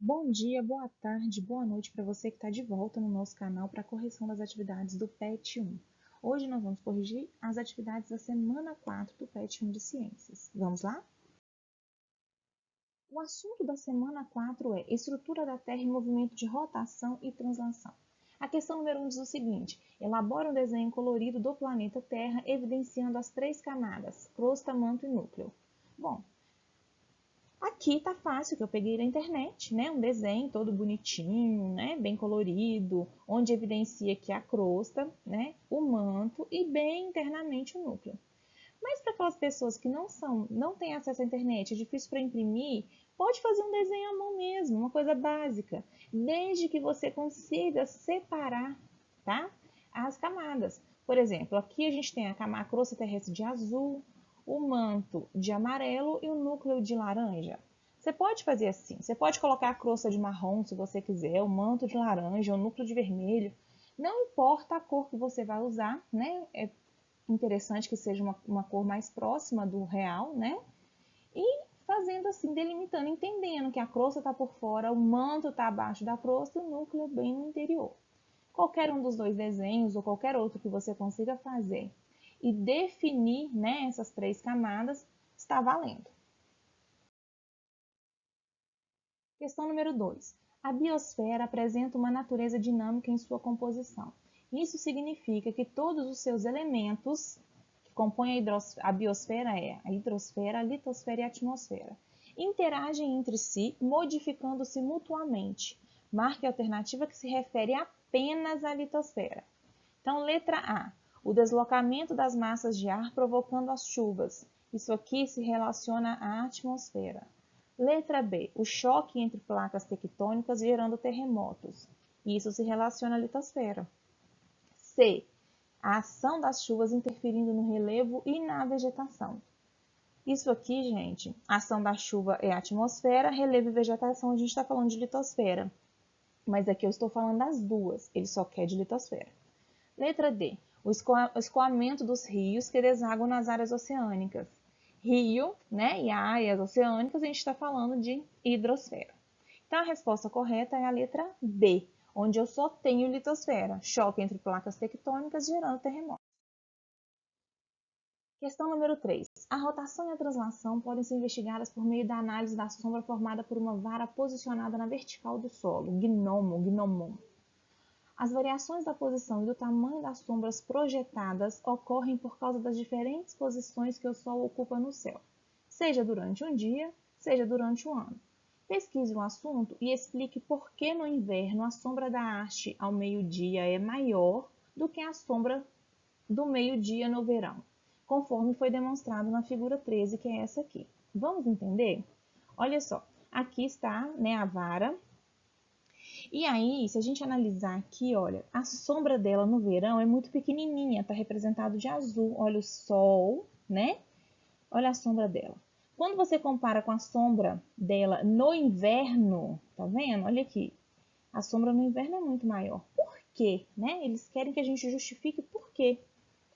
Bom dia, boa tarde, boa noite para você que está de volta no nosso canal para a correção das atividades do PET 1. Hoje nós vamos corrigir as atividades da semana 4 do PET 1 de Ciências. Vamos lá? O assunto da semana 4 é estrutura da Terra em movimento de rotação e translação. A questão número 1 diz o seguinte: elabora um desenho colorido do planeta Terra evidenciando as três camadas, crosta, manto e núcleo. Bom, aqui tá fácil, que eu peguei na internet, né? Um desenho todo bonitinho, né? Bem colorido, onde evidencia aqui a crosta, né? O manto e bem internamente o núcleo. Mas para aquelas pessoas que não têm acesso à internet, é difícil para imprimir, pode fazer um desenho à mão mesmo, uma coisa básica, desde que você consiga separar, tá? As camadas. Por exemplo, aqui a gente tem a crosta terrestre de azul, o manto de amarelo e o núcleo de laranja. Você pode fazer assim, você pode colocar a crosta de marrom se você quiser, o manto de laranja, o núcleo de vermelho. Não importa a cor que você vai usar, né? É interessante que seja uma cor mais próxima do real, né? E fazendo assim, delimitando, entendendo que a crosta está por fora, o manto está abaixo da crosta e o núcleo bem no interior. Qualquer um dos dois desenhos ou qualquer outro que você consiga fazer e definir, né, essas três camadas, está valendo. Questão número 2. A biosfera apresenta uma natureza dinâmica em sua composição. Isso significa que todos os seus elementos que compõem a biosfera a hidrosfera, a litosfera e a atmosfera, interagem entre si, modificando-se mutuamente. Marque a alternativa que se refere apenas à litosfera. Então, letra A. O deslocamento das massas de ar provocando as chuvas. Isso aqui se relaciona à atmosfera. Letra B. O choque entre placas tectônicas gerando terremotos. Isso se relaciona à litosfera. C. A ação das chuvas interferindo no relevo e na vegetação. Isso aqui, gente, a ação da chuva é a atmosfera, relevo e vegetação, a gente está falando de litosfera. Mas aqui eu estou falando das duas, ele só quer de litosfera. Letra D. O escoamento dos rios que desaguam nas áreas oceânicas. Rio, né, e áreas oceânicas, a gente está falando de hidrosfera. Então, a resposta correta é a letra B, onde eu só tenho litosfera, choque entre placas tectônicas gerando terremotos. Questão número 3. A rotação e a translação podem ser investigadas por meio da análise da sombra formada por uma vara posicionada na vertical do solo, gnomon. As variações da posição e do tamanho das sombras projetadas ocorrem por causa das diferentes posições que o Sol ocupa no céu, seja durante um dia, seja durante um ano. Pesquise o assunto e explique por que no inverno a sombra da haste ao meio-dia é maior do que a sombra do meio-dia no verão, conforme foi demonstrado na figura 13, que é essa aqui. Vamos entender? Olha só, aqui está, né, a vara. E aí, se a gente analisar aqui, olha, a sombra dela no verão é muito pequenininha, está representado de azul. Olha o sol, né? Olha a sombra dela. Quando você compara com a sombra dela no inverno, tá vendo? Olha aqui. A sombra no inverno é muito maior. Por quê? Né? Eles querem que a gente justifique por quê,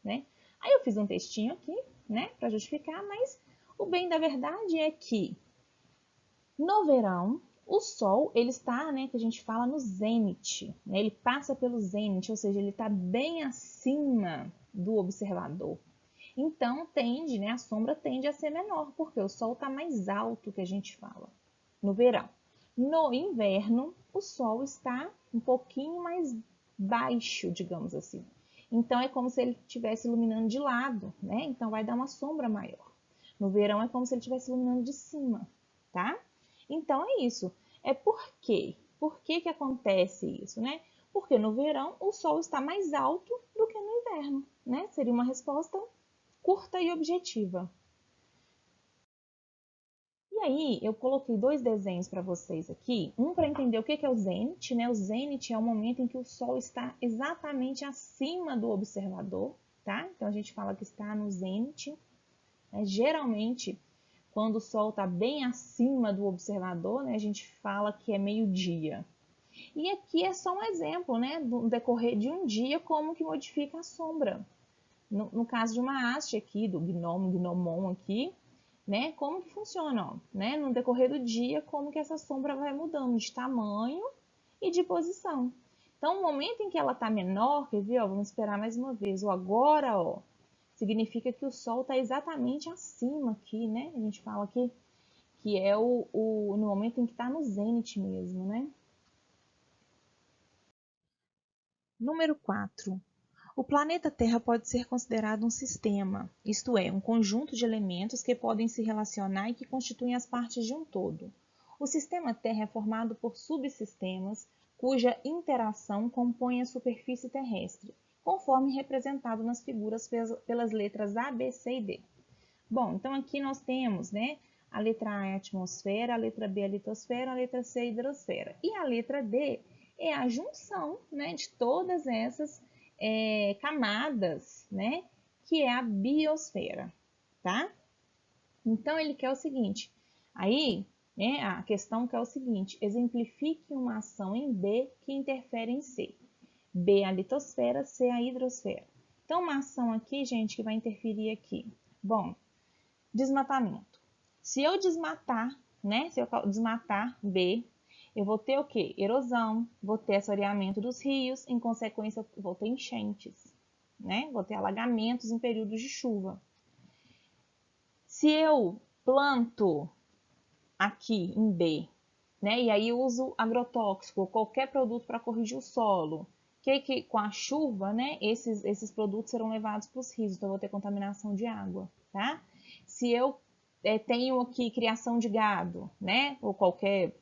né? Aí eu fiz um textinho aqui, né, para justificar, mas o bem da verdade é que no verão, o Sol, ele está, né, que a gente fala no zênite, né? Ele passa pelo zênite, ou seja, ele está bem acima do observador. Então, tende, né, a sombra tende a ser menor, porque o Sol está mais alto, que a gente fala, no verão. No inverno, o Sol está um pouquinho mais baixo, digamos assim. Então, é como se ele estivesse iluminando de lado, né? Então, vai dar uma sombra maior. No verão, é como se ele estivesse iluminando de cima, tá? Então é isso. É por quê? Por que que acontece isso, né? Porque no verão o sol está mais alto do que no inverno, né? Seria uma resposta curta e objetiva. E aí eu coloquei dois desenhos para vocês aqui, um para entender o que é o zênite, né? O zênite é o momento em que o sol está exatamente acima do observador, tá? Então a gente fala que está no zênite, né? Geralmente quando o Sol está bem acima do observador, né, a gente fala que é meio-dia. E aqui é só um exemplo, né, do decorrer de um dia, como que modifica a sombra. No caso de uma haste aqui, do gnomon aqui, né, como que funciona, ó, né, no decorrer do dia, como que essa sombra vai mudando de tamanho e de posição. Então, no momento em que ela está menor, quer ver, ó, vamos esperar mais uma vez, o agora, ó, significa que o Sol está exatamente acima aqui, né, a gente fala aqui que é no momento em que está no zênite mesmo, né. Número 4. O planeta Terra pode ser considerado um sistema, isto é, um conjunto de elementos que podem se relacionar e que constituem as partes de um todo. O sistema Terra é formado por subsistemas, cuja interação compõe a superfície terrestre, conforme representado nas figuras pelas letras A, B, C e D. Bom, então aqui nós temos, né, a letra A é a atmosfera, a letra B é a litosfera, a letra C é a hidrosfera. E a letra D é a junção, né, de todas essas camadas, né, que é a biosfera, tá? Então, ele quer o seguinte, aí, né, a questão quer o seguinte, exemplifique uma ação em B que interfere em C. B é a litosfera, C é a hidrosfera. Então, uma ação aqui, gente, que vai interferir aqui. Bom, desmatamento. Se eu desmatar, né, se eu desmatar B, eu vou ter o quê? Erosão, vou ter assoreamento dos rios, em consequência, vou ter enchentes, né? Vou ter alagamentos em períodos de chuva. Se eu planto aqui em B, né, e aí uso agrotóxico ou qualquer produto para corrigir o solo, que com a chuva, né, esses produtos serão levados para os rios, então eu vou ter contaminação de água, tá? Se eu tenho aqui criação de gado, né, ou qualquer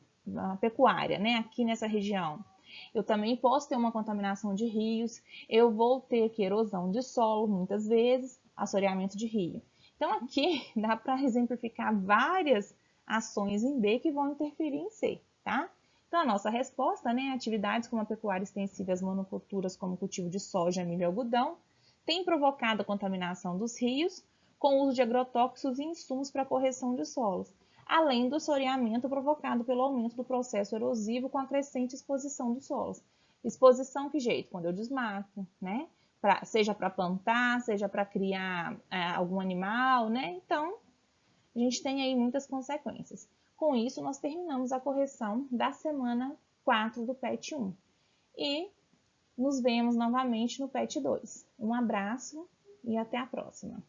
pecuária, né, aqui nessa região, eu também posso ter uma contaminação de rios, eu vou ter aqui erosão de solo, muitas vezes, assoreamento de rio. Então, aqui dá para exemplificar várias ações em B que vão interferir em C, tá? Então, a nossa resposta, né, atividades como a pecuária extensiva e as monoculturas, como o cultivo de soja, milho e algodão, tem provocado a contaminação dos rios com o uso de agrotóxicos e insumos para correção de solos, além do assoreamento provocado pelo aumento do processo erosivo com a crescente exposição dos solos. Exposição que jeito? Quando eu desmato, né? Seja para plantar, seja para criar algum animal, né? Então, a gente tem aí muitas consequências. Com isso, nós terminamos a correção da semana 4 do PET 1. E nos vemos novamente no PET 2. Um abraço e até a próxima.